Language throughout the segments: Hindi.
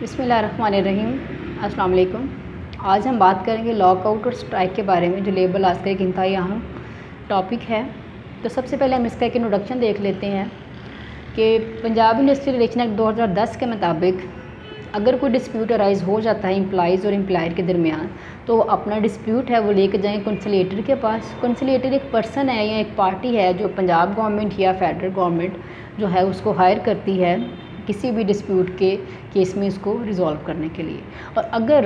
बिस्मिल्लाहिर्रहमानिर्रहीम। अस्सलाम वालेकुम। आज हम बात करेंगे लॉकआउट और स्ट्राइक के बारे में, जो लेबर लॉस का एक इंतहाई अहम टॉपिक है। तो सबसे पहले हम इसका एक इंट्रोडक्शन देख लेते हैं कि पंजाब इंडस्ट्रियल रिलेशन एक्ट 2010 के मुताबिक अगर कोई डिस्प्यूट अराइज़ हो जाता है एम्प्लॉइज़ और एम्प्लॉयर के दरमियान, तो अपना डिस्प्यूट है वो लेके जाएँ कंसलिएटर के पास। कंसलिएटर एक पर्सन है या एक पार्टी है जो पंजाब गवर्नमेंट या फेडरल गवर्नमेंट जो है उसको हायर करती है किसी भी डिस्प्यूट के केस में इसको रिज़ॉल्व करने के लिए। और अगर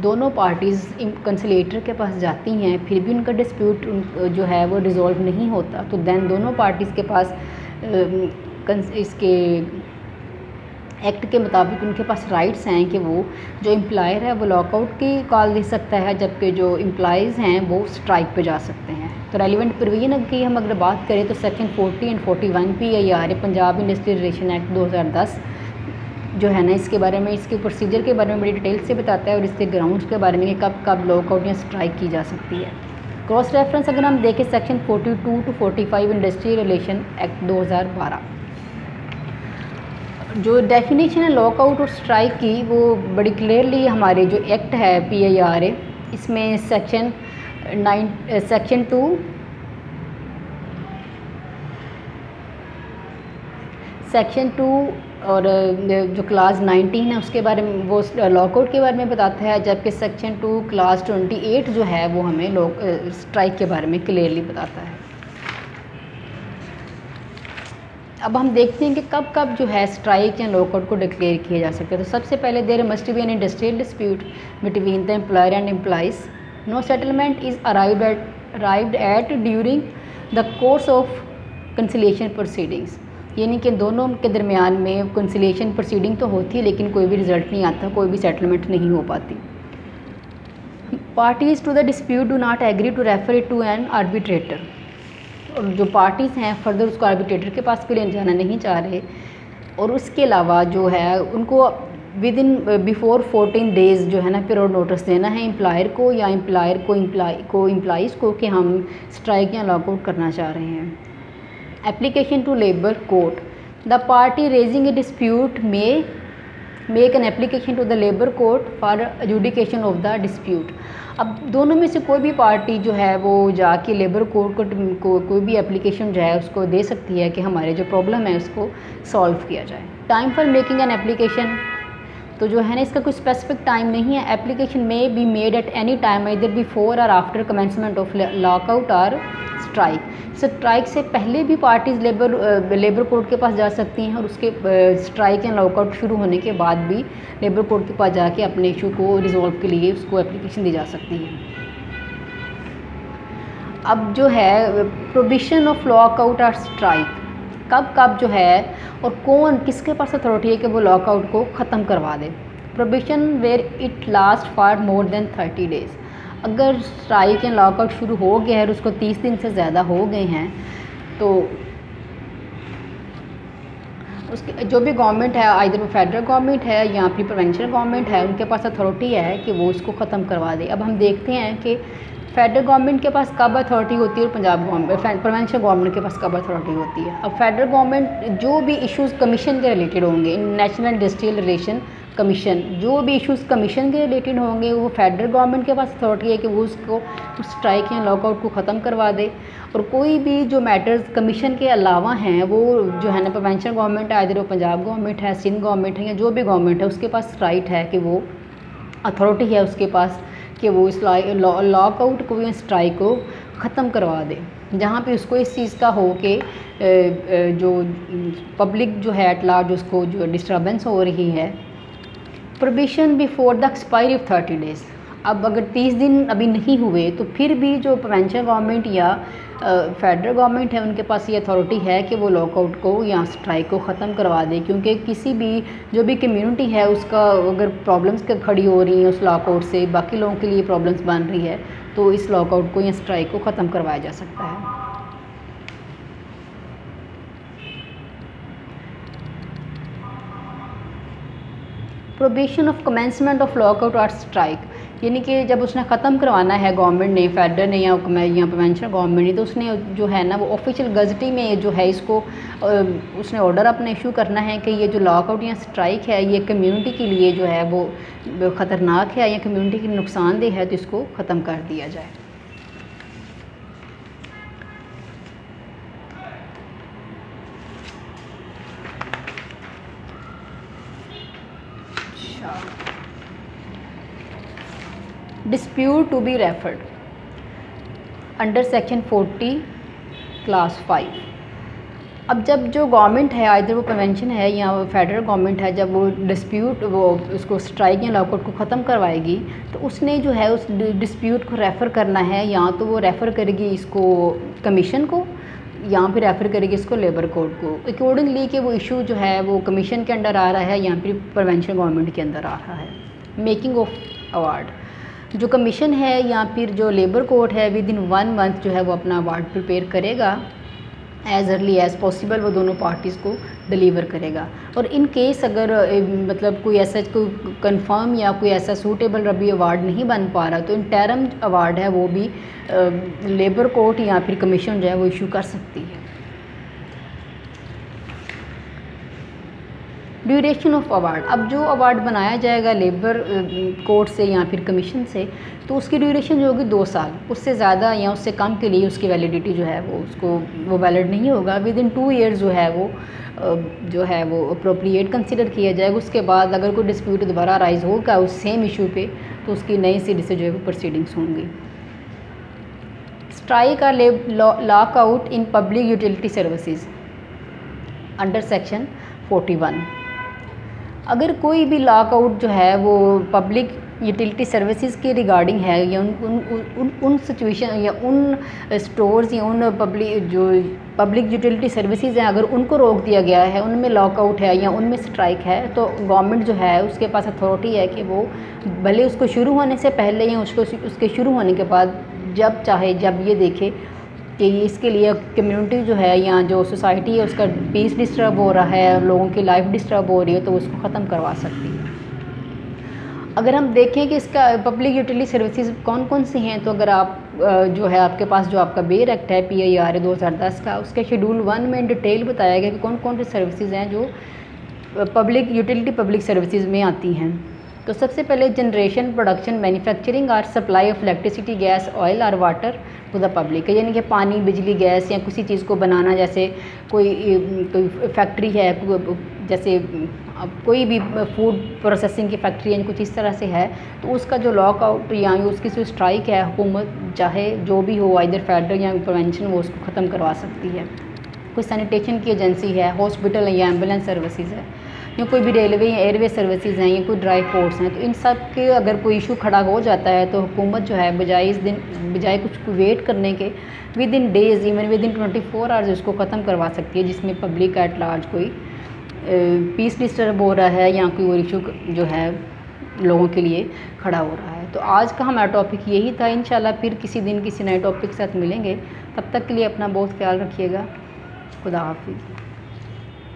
दोनों पार्टीज़ कंसलिएटर के पास जाती हैं फिर भी उनका डिस्प्यूट जो है वो रिज़ॉल्व नहीं होता, तो दैन दोनों पार्टीज़ के पास इसके एक्ट के मुताबिक उनके पास राइट्स हैं कि वो जो एम्प्लॉयर है वो लॉकआउट की कॉल दे सकता है, जबकि जो एम्प्लॉइज़ हैं वो स्ट्राइक पे जा सकते हैं। तो रेलिवेंट प्रोविजन की हम अगर बात करें तो section 40 and 41 PIR Punjab industrial relation act 2010 जो है ना, इसके बारे में, इसके प्रोसीजर के बारे में बड़ी डिटेल से बताता है और इसके ग्राउंड्स के बारे में कि कब कब लॉकआउट या स्ट्राइक की जा सकती है। क्रॉस रेफरेंस अगर हम देखें section 42 to 45 industrial relation act 2012, जो डेफिनेशन है लॉकआउट और स्ट्राइक की वो बड़ी क्लियरली हमारे जो एक्ट है PIR है, इसमें सेक्शन 2 और जो क्लास 19 है उसके बारे में, वो लॉकआउट के बारे में बताता है, जबकि सेक्शन 2 क्लास 28 जो है वो हमें स्ट्राइक के बारे में क्लियरली बताता है। अब हम देखते हैं कि कब कब जो है स्ट्राइक या लॉकआउट को डिक्लेयर किया जा सकता है। तो सबसे पहले there must be an industrial dispute between the employer and employees, no settlement is arrived at during the course of conciliation proceedings, यानी कि दोनों के दरमियान में कंसिलिएशन प्रोसीडिंग तो होती है लेकिन कोई भी रिजल्ट नहीं आता, कोई भी सेटलमेंट नहीं हो पाती। Parties to the dispute do not agree to refer it to an arbitrator, और जो पार्टीज़ हैं फर्दर उसको आर्बिट्रेटर के पास भी ले जाना नहीं चाह रहे, और उसके अलावा जो है उनको विद इन बिफोर 14 डेज़ जो है ना पीरियड नोटिस देना है एम्प्लॉयर को या एम्प्लॉयर को एम्प्लॉइज़ को कि हम स्ट्राइक या लॉकआउट करना चाह रहे हैं। Application to labour court, the party raising a dispute में make an application to the labour court for adjudication of the dispute. अब दोनों में से कोई भी पार्टी जो है वो जाके लेबर कोर्ट को कोई भी एप्लीकेशन जो है उसको दे सकती है कि हमारे जो प्रॉब्लम है उसको सॉल्व किया जाए। Time for making an application, तो जो है ना इसका कोई स्पेसिफिक टाइम नहीं है। एप्लीकेशन में be made at any time इधर बिफोर और आफ्टर कमेंसमेंट ऑफ लॉकआउट और स्ट्राइक। स्ट्राइक से पहले भी पार्टीज़ लेबर कोर्ट के पास जा सकती हैं और उसके स्ट्राइक या लॉकआउट शुरू होने के बाद भी लेबर कोर्ट के पास जाके अपने इशू को रिजॉल्व के लिए उसको एप्लीकेशन दी जा सकती है। अब जो है प्रोविजन ऑफ लॉकआउट और स्ट्राइक, कब कब जो है और कौन किसके पास अथॉरिटी है कि वो लॉकआउट को ख़त्म करवा दे। Provision where it last for more than 30 days, अगर स्ट्राइक या लॉकआउट शुरू हो गया है और उसको 30 दिन से ज़्यादा हो गए हैं, तो उसके जो भी गवर्नमेंट है, आइदर वो फेडरल गवर्नमेंट है या फिर प्रोविंशियल गवर्नमेंट है, उनके पास अथॉरिटी है कि वो इसको ख़त्म करवा दे। अब हम देखते हैं कि फेडरल गवर्नमेंट के पास कब अथॉरिटी होती है और पंजाब गवर्नमेंट प्रोविंशियल गवर्नमेंट के पास कब अथॉरिटी होती है। अब फेडरल गवर्नमेंट जो भी इश्यूज़ कमीशन के रिलेटेड होंगे, नेशनल इंडस्ट्रियल रिलेशन कमीशन, जो भी इश्यूज़ कमीशन के रिलेटेड होंगे वो फेडरल गवर्नमेंट के पास अथॉरिटी है कि वो उसको स्ट्राइक या लॉकआउट को ख़त्म करवा दे। और कोई भी जो मैटर्स कमीशन के अलावा हैं वो जो है ना प्रोविंशियल गवर्नमेंट है, आइदर वो पंजाब गवर्नमेंट है, सिंध गवर्नमेंट है या जो भी गवर्नमेंट है, उसके पास राइट है कि वो अथॉरिटी है उसके पास कि वो इस लॉकआउट को या स्ट्राइक को ख़त्म करवा दे, जहाँ पे उसको इस चीज़ का हो कि जो पब्लिक जो है एट लार्ज उसको जो डिस्टर्बेंस हो रही है। Provision before the expiry of 30 days, अब अगर 30 दिन अभी नहीं हुए तो फिर भी जो प्रोविंशियल गवर्नमेंट या फेडरल गवर्नमेंट है उनके पास ये अथॉरिटी है कि वो लॉकआउट को या स्ट्राइक को ख़त्म करवा दे, क्योंकि किसी भी जो भी कम्युनिटी है उसका अगर प्रॉब्लम्स खड़ी हो रही हैं उस लॉकआउट से, बाकी लोगों के लिए प्रॉब्लम्स बन रही है, तो इस लॉकआउट को या स्ट्राइक को ख़त्म करवाया जा सकता है। Provision of commencement of lockout और स्ट्राइक, यानी कि जब उसने ख़त्म करवाना है गवर्नमेंट ने, फेडरल ने या प्रोविंशियल गवर्नमेंट ने, तो उसने जो है ना वो ऑफिशियल गजटी में जो है इसको उसने ऑर्डर अपने इशू करना है कि ये जो लॉकआउट या स्ट्राइक है ये कम्युनिटी के लिए जो है वो ख़तरनाक है या कम्युनिटी के नुकसानदेह है, तो इसको ख़त्म कर दिया जाए। Dispute to be referred under section 40 class 5। अब जब जो गवर्नमेंट है, आइदर वो कन्वेंशन है या फेडरल गवर्नमेंट है, जब वो डिस्प्यूट वो उसको स्ट्राइक या लॉकआउट को ख़त्म करवाएगी तो उसने जो है उस डिस्प्यूट को रेफ़र करना है, या तो वो रेफ़र करेगी इसको कमीशन को या फिर रेफ़र करेगी इसको लेबर कोर्ट को, अकॉर्डिंगली कि वो इशू जो है वो कमीशन के अंडर आ रहा है या फिर प्रोविंशियल गवर्नमेंट के अंदर आ रहा है। मेकिंग ऑफ अवार्ड, जो कमीशन है या फिर जो लेबर कोर्ट है विद इन 1 मंथ जो है वो अपना अवार्ड प्रिपेयर करेगा, एज़ अर्ली एज़ पॉसिबल वो दोनों पार्टीज़ को डिलीवर करेगा। और इन केस अगर मतलब कोई ऐसा कोई कंफर्म या कोई ऐसा सूटेबल रबी अवार्ड नहीं बन पा रहा, तो इंटरम अवार्ड है वो भी लेबर कोर्ट या फिर कमीशन जो है वो इशू कर सकती है। ड्यूरेशन ऑफ अवार्ड, अब जो अवार्ड बनाया जाएगा लेबर कोर्ट से या फिर कमीशन से, तो उसकी ड्यूरेशन जो होगी 2 साल, उससे ज़्यादा या उससे कम के लिए उसकी वैलिडिटी जो है वो वैलिड नहीं होगा। विद इन 2 ईयर्स जो है वो अप्रोप्रिएट कंसिडर किया जाएगा। उसके बाद अगर कोई डिस्प्यूट दोबारा राइज होगा उस सेम इशू पे, तो उसकी नई सिरे से जो है वो प्रोसीडिंग्स होंगी। स्ट्राइक और lockout in public utility services under section 41। अगर कोई भी लॉकआउट जो है वो पब्लिक यूटिलिटी सर्विसेज के रिगार्डिंग है, या उन सिचुएशन या उन स्टोर्स या उन पब्लिक यूटिलिटी सर्विसेज हैं, अगर उनको रोक दिया गया है, उनमें लॉकआउट है या उनमें स्ट्राइक है, तो गवर्नमेंट जो है उसके पास अथॉरिटी है कि वो भले उसको शुरू होने से पहले या उसके शुरू होने के बाद जब चाहे जब ये देखे कि इसके लिए कम्युनिटी जो है या जो सोसाइटी है उसका पीस डिस्टर्ब हो रहा है, लोगों की लाइफ डिस्टर्ब हो रही है, तो उसको ख़त्म करवा सकती है। अगर हम देखें कि इसका पब्लिक यूटिलिटी सर्विसेज कौन कौन सी हैं, तो अगर आप जो है आपके पास जो आपका बेयर एक्ट है PIRA 2010 का, उसके शेड्यूल 1 में डिटेल बताया गया कि कौन कौन सी सर्विसेज हैं जो पब्लिक यूटिलिटी पब्लिक सर्विसेज में आती हैं। तो सबसे पहले जनरेशन, प्रोडक्शन, मैन्युफैक्चरिंग और supply of electricity, gas, oil और वाटर टू द पब्लिक, यानी कि पानी, बिजली, गैस या किसी चीज़ को बनाना, जैसे कोई फैक्ट्री है, जैसे कोई भी फूड प्रोसेसिंग की फैक्ट्री है, कुछ इस तरह से है, तो उसका जो लॉकआउट या उसकी जो स्ट्राइक है, हुकूमत चाहे जो भी हो, आइदर फेडरल या प्रोविंशियल, वो उसको ख़त्म करवा सकती है। कोई सैनिटेशन की एजेंसी है, हॉस्पिटल या एम्बुलेंस सर्विसेज है, या कोई भी रेलवे या एयरवे सर्विसेज हैं, या कोई ड्राई पोर्ट्स हैं, तो इन सब के अगर कोई इशू खड़ा हो जाता है तो हुकूमत जो है बजाय कुछ वेट करने के with in days, even with in 24 hours उसको ख़त्म करवा सकती है, जिसमें पब्लिक एट लार्ज कोई पीस डिस्टर्ब हो रहा है या कोई और इशू जो है लोगों के लिए खड़ा हो रहा है। तो आज का हमारा टॉपिक यही था। इंशाल्लाह फिर किसी दिन किसी नए टॉपिक के साथ मिलेंगे। तब तक के लिए अपना बहुत ख्याल रखिएगा। खुदा हाफिज़।